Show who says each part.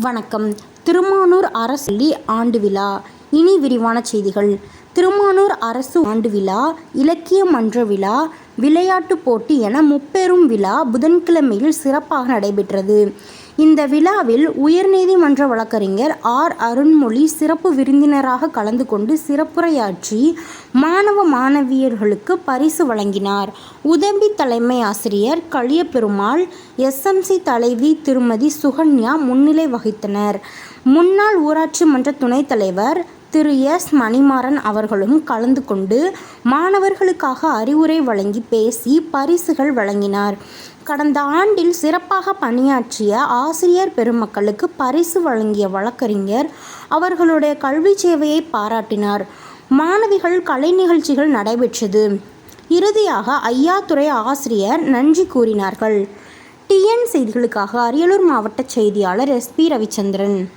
Speaker 1: வணக்கம். திருமானூர் அரசு பள்ளி ஆண்டு விழா. இனி விரிவான செய்திகள். திருமானூர் அரசு ஆண்டு விழா, இலக்கிய மன்ற விழா, விளையாட்டுப் போட்டி என முப்பெரும் விழா புதன்கிழமையில் சிறப்பாக நடைபெற்றது. இந்த விழாவில் உயர்நீதிமன்ற வழக்கறிஞர் ஆர். அருண்மொழி சிறப்பு விருந்தினராக கலந்து கொண்டு சிறப்புரையாற்றி மாணவ மாணவியர்களுக்கு பரிசு வழங்கினார். உதவி தலைமை ஆசிரியர் கலியபெருமாள், எஸ்எம்சி தலைவி திருமதி சுகன்யா முன்னிலை வகித்தனர். முன்னாள் ஊராட்சி மன்ற துணைத் தலைவர் திரு எஸ். மணிமாறன் அவர்களும் கலந்து கொண்டு மாணவர்களுக்காக அறிவுரை வழங்கி பேசி பரிசுகள் வழங்கினார். கடந்த ஆண்டில் சிறப்பாக பணியாற்றிய ஆசிரியர் பெருமக்களுக்கு பரிசு வழங்கிய வழக்கறிஞர் அவர்களுடைய கல்வி சேவையை பாராட்டினார். மாணவிகள் கலை நிகழ்ச்சிகள் நடைபெற்றது. இறுதியாக ஐயாத்துறை ஆசிரியர் நன்றி கூறினார்கள். டிஎன் செய்திகளுக்காக அரியலூர் மாவட்ட செய்தியாளர் எஸ். பி. ரவிச்சந்திரன்.